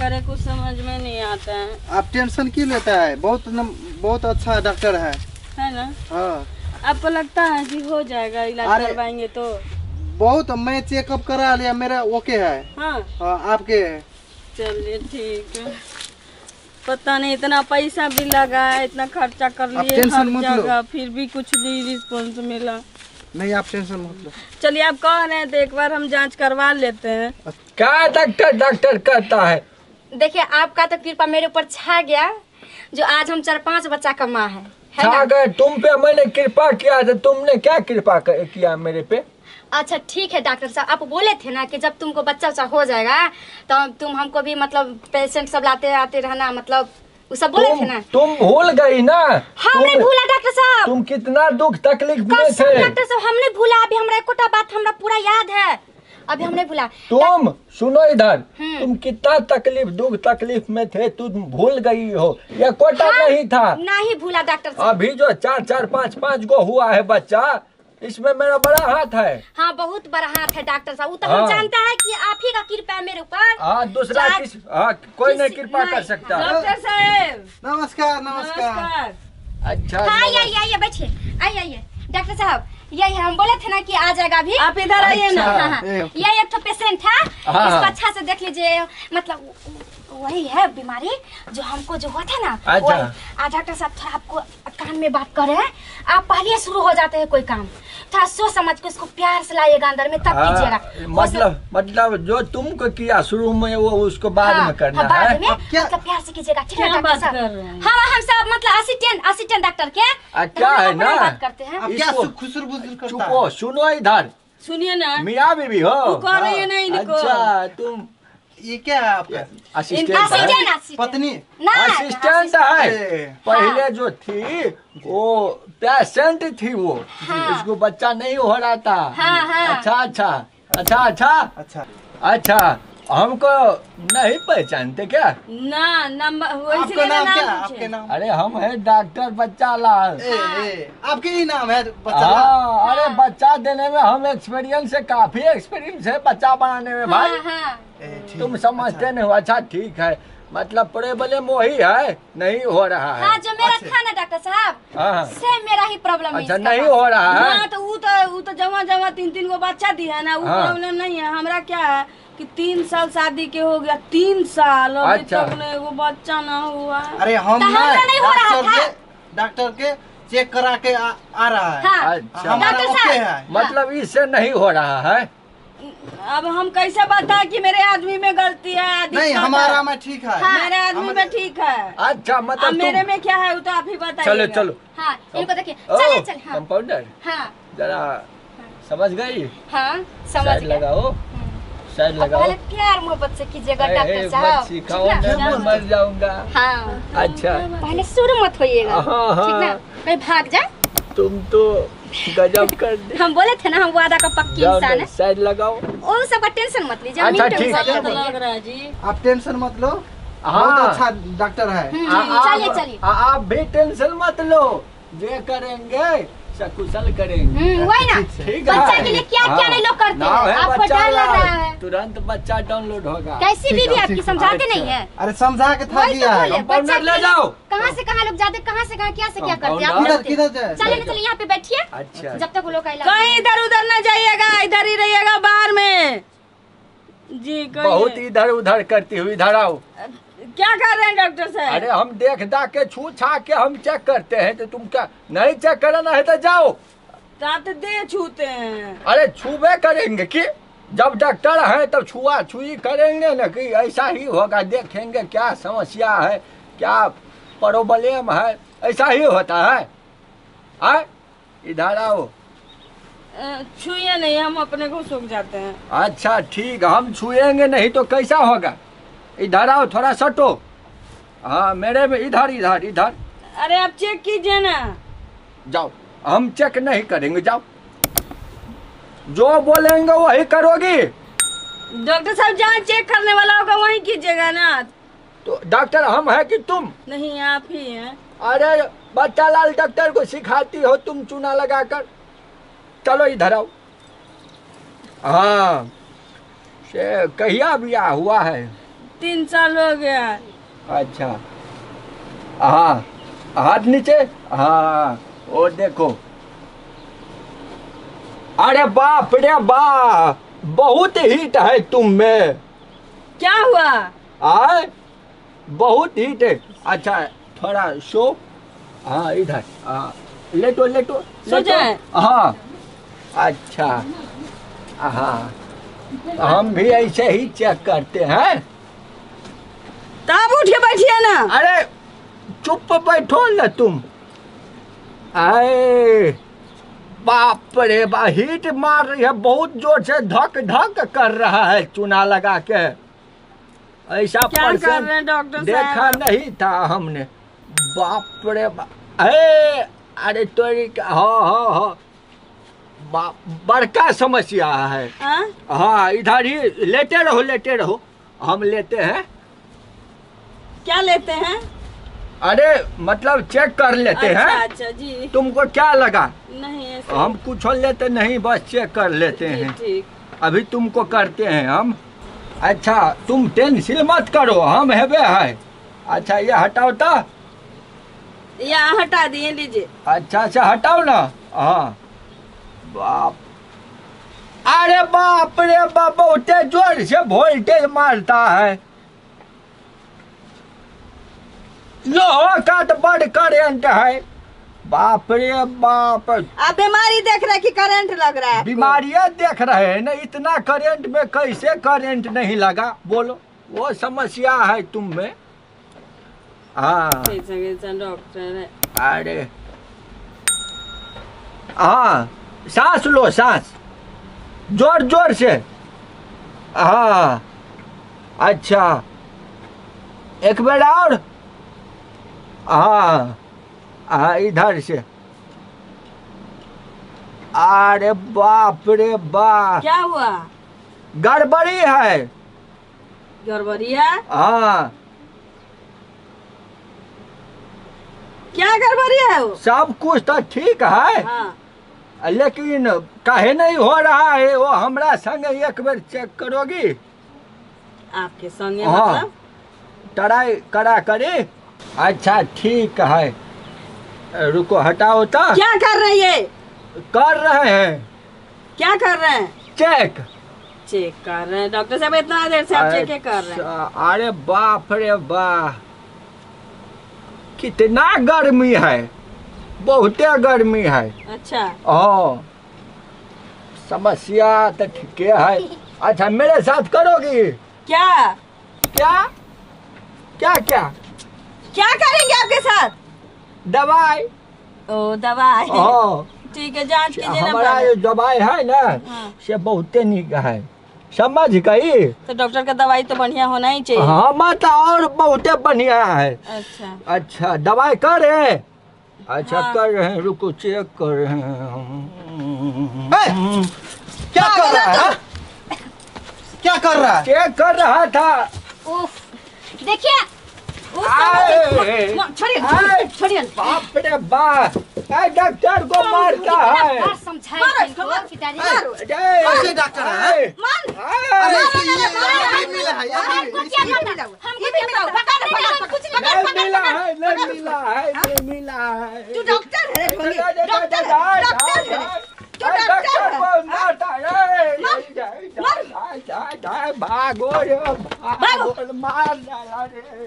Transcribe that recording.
करे कुछ समझ में नहीं आता है। आप टेंशन क्यों लेता है? बहुत अच्छा डॉक्टर है ना? हाँ। आपको लगता है कि हो जाएगा इलाज करवाएंगे तो? बहुत, मैं चेकअप करा लिया, मेरा ओके है। हाँ, आपके है। चलिए ठीक है। पता नहीं इतना पैसा भी लगा है, इतना खर्चा कर लिए हर जगह, फिर भी कुछ भी रिस्पॉन्स मिला नहीं। आप टेंशन मत लो। चलिए आप कह रहे हैं तो एक बार हम जांच करवा लेते हैं। क्या डॉक्टर कहता है? देखिए आपका तो कृपा मेरे ऊपर छा गया, जो आज हम 4-5 बच्चा का माँ है छा गए तुम पे। मैंने कृपा किया था, तुमने क्या कृपा किया मेरे पे? अच्छा ठीक है डॉक्टर साहब, आप बोले थे ना कि जब तुमको बच्चा हो जाएगा तो तुम हमको भी मतलब पेशेंट सब लाते आते रहना, मतलब वो सब बोले थे ना। तुम भूल गई ना? हमने भूला डॉक्टर साहब। तुम कितना दुख तकलीफ में थे डॉक्टर साहब, हमने भूला। अभी हमरा एकोटा बात हमरा पूरा याद है, अभी हमने भूला। तुम सुनो इधर, तुम कितना दुख तकलीफ में थे, तुम भूल गई हो। ये कोटा नहीं था। नहीं भूला डॉक्टर साहब। अभी जो 4-4, 5-5 गो हुआ है बच्चा, इसमें मेरा बड़ा हाथ है। हाँ बहुत बड़ा हाथ है डॉक्टर साहब, वो तो हम जानता है कि आप ही का कृपा है मेरे ऊपर। हाँ दूसरा कोई नहीं कृपा कर सकता। डॉक्टर साहब नमस्कार। नमस्कार। अच्छा हाँ आइए बैठिए, आइए डॉक्टर साहब, यही हम बोले थे ना कि आ जाएगा अभी। आप इधर आइए ना। यही एक तो पेशेंट है, इसको अच्छा से देख लीजिए। मतलब वही है बीमारी जो हमको जो हुआ था ना। अच्छा। डॉक्टर साहब थोड़ा आपको कान में बात कर रहे हैं, आप पहले शुरू हो जाते हैं कोई काम, थोड़ा सोच समझ के उसको प्यार से लाइएगा अंदर में, तब कीजिएगा। मतलब जो तुमको किया शुरू में वो उसको बाद में करना है। बाद में मतलब प्यार से कीजिएगा, ठीक है डॉक्टर साहब? हम सब मतलब असिस्टेंट डॉक्टर के क्या है ना बात करते हैं। चुपो, सुनो इधर, सुनिए ना। मियाँ बीवी हो? कह रही है ना इनको। अच्छा तुम ये क्या है आपका? असिस्टेंट पत्नी? असिस्टेंट है। पहले जो थी वो पेशेंट थी, वो उसको बच्चा नहीं हो रहा था। अच्छा हमको नहीं पहचानते क्या? ना नंबर आपका नाम क्या? आपके नाम? अरे हम है डॉक्टर बच्चा लाल। आपके ही नाम है बच्चा? अरे बच्चा देने में हम काफी एक्सपीरियंस है बच्चा बनाने में भाई। तुम समझते नहीं हो। अच्छा ठीक है, मतलब प्रॉब्लम वही है, नहीं हो रहा है। हाँ जो मेरा था ना डॉक्टर साहब, सेम मेरा ही प्रॉब्लम है। अच्छा नहीं हो रहा है तो वो तो जमा 3 गो बच्चा दी है ना, वो प्रॉब्लम नहीं है। हमरा क्या है कि 3 साल शादी के हो गया, 3 साल अभी तक वो बच्चा ना हुआ। अरे हम डॉक्टर के चेक करा के आ रहा है। अच्छा मतलब इससे नहीं हो रहा है। अब हम कैसे बताएं कि मेरे आदमी में गलती है? नहीं हमारा में ठीक है। मेरे आदमी में ठीक है। अच्छा मतलब मेरे में क्या है वो तो आप ही बताइए। चलो हाँ इनको देखिए। चल कंपाउंडर जरा समझ गई? हाँ समझ गई। लगाओ शायद लगाओ। प्यार मोहब्बत से कीजिएगा डॉक्टर साहब। सिखाओ ना, मर जाऊंगा। हाँ अच्छा पहले शुरू मत होइएगा, ठीक ना? मैं भाग जा। तुम तो गजब कर दे। हम बोले थे ना हम वादा का पक्की इंसान है। शायद लगाओ। ओ सबका टेंशन मत लीजिए। अच्छा ठीक है लग रहा है जी। आप टेंशन मत लो, बहुत अच्छा डॉक्टर है। चलिए आप भी टेंशन मत लो, जे करेंगे सकुशल करेंगे। वही ना, बच्चा के लिए क्या क्या नहीं लोग करते हैं। आपको डर लग रहा है, तुरंत बच्चा डाउनलोड होगा। कैसी बीवी आपकी समझाते नहीं है? अरे समझा के था दिया है। बच्चा ले जाओ। कहाँ से कहाँ लोग जाते, कहाँ से कहाँ क्या से क्या करते हैं? चलिए यहाँ पे बैठिए। अच्छा जब तक वो लोग कहीं इधर उधर न जाइएगा, इधर ही रहिएगा बाहर में जी। बहुत इधर उधर करती हुई, इधर आओ। क्या कर रहे हैं डॉक्टर साहब? अरे हम देख दाख के छू छा के हम चेक करते हैं, तो तुम क्या नहीं चेक करना है तो जाओ। तो दे छूते हैं। अरे छूबे करेंगे कि जब डॉक्टर है तब छुआ छुई करेंगे ना, कि ऐसा ही होगा। देखेंगे क्या समस्या है, क्या प्रॉब्लम है, ऐसा ही होता है। इधर आओ। छुए नहीं, हम अपने को सूख जाते हैं। अच्छा ठीक, हम छुएंगे नहीं तो कैसा होगा? इधर आओ, थोड़ा सटो। हाँ मेरे में इधर इधर इधर। अरे आप चेक कीजिए ना। जाओ, हम चेक नहीं करेंगे, जाओ। जो बोलेंगे वही करोगी। डॉक्टर साहब जहाँ चेक करने वाला होगा वही कीजिएगा ना। तो डॉक्टर हम है कि तुम? नहीं आप ही हैं। अरे बच्चा लाल डॉक्टर को सिखाती हो तुम चूना लगाकर। चलो इधर आओ। हाँ कहिया ब्याह हुआ है? 3 साल हो गया। अच्छा हाँ, हाथ नीचे, हाँ वो देखो। अरे बाप रे बाप, बहुत हीट है तुम में। क्या हुआ? आए बहुत हीट है। अच्छा थोड़ा सो, हाँ इधर, हाँ लेटो लेटो सो जाए? हाँ अच्छा हाँ, हम भी ऐसे ही चेक करते हैं। तब उठ के बैठिए ना। अरे चुप बैठो ना तुम। आए बाप रे बा, हीट मार रही है बहुत जोर से, धक धक कर रहा है चूना लगा के। ऐसा क्या कर परसेंट रहे हैं डॉक्टर देखा साहब? नहीं था हमने। बाप रे बा, अरे तोरी हाँ, बड़का समस्या है। हाँ? हाँ इधर ही लेटे रहो, हम लेते हैं। क्या लेते हैं? अरे मतलब चेक कर लेते अच्छा, हैं। अच्छा जी। तुमको क्या लगा? नहीं ऐसे। हम कुछ लेते नहीं, बस चेक कर लेते ठीक, हैं। ठीक। अभी तुमको करते हैं हम। अच्छा तुम टेंशन मत करो, हम हेबे है। अच्छा ये हटाओ तो। यहाँ हटा दिए, लीजिए। अच्छा हटाओ ना। हाँ बाप, अरे बाप रे बाप, बहुत जोर से वोल्टेज मारता है। लोहा का तो बड़ करंट है। बाप रे बाप, आप बीमारी देख रहे कि करंट लग रहा है? बीमारियां देख रहे हैं ना, इतना करंट में कैसे करंट नहीं लगा बोलो, वो समस्या है तुम में। हाँ डॉक्टर है। अरे हाँ, सांस लो, सांस जोर जोर से। हाँ अच्छा, एक बार और। हाँ हाँ इधर से। अरे बाप रे बाप, क्या हुआ? गड़बड़ी है। गड़बड़ी है? हाँ क्या गड़बड़ी है वो? सब कुछ तो ठीक है। हाँ। लेकिन काहे नहीं हो रहा है वो हमरा संग एक बार चेक करोगी? आपके संगे हाँ, मतलब? ट्राई करा करे। अच्छा ठीक है, रुको हटाओ तो। क्या कर रहे हैं ये? कर रहे हैं क्या कर रहे हैं? चेक। चेक कर रहे हैं डॉक्टर साहब, इतना देर से आप चेक कर रहे हैं? अच्छा, अरे बाप रे बाप, कितना गर्मी है, बहुते गर्मी है। अच्छा। हाँ समस्या तो ठीक है। अच्छा मेरे साथ करोगी? क्या क्या क्या क्या क्या करेंगे आपके साथ? दवाई। ओ दवाई। हाँ ठीक है, जांच कीजिए ना हमारा पहले। ये दवाई है ना, हाँ। से बहुते निक है, समझ गई? तो डॉक्टर का दवाई तो बढ़िया होना ही चाहिए। हाँ मत, और बहुते बढ़िया है। अच्छा। अच्छा दवाई कर रहे हैं? अच्छा हाँ। कर रहे हैं, रुको चेक कर रहे हैं। क्या कर रहा है? क्या कर रहा है? चेक कर रहा था। उफ, देखिए आए, छोड़िए छोड़िए। बाप रे बाप, डॉक्टर को मारता है। बार समझाइए इनको कि डैडी कैसे डॉक्टर है? अरे ये मिला है, हमको क्या पता? हमको क्या पता? नहीं मिला है, नहीं मिला है, नहीं मिला है। तू डॉक्टर है? डॉक्टर को मारता है। भागो रे, भागो, मार डाला रे।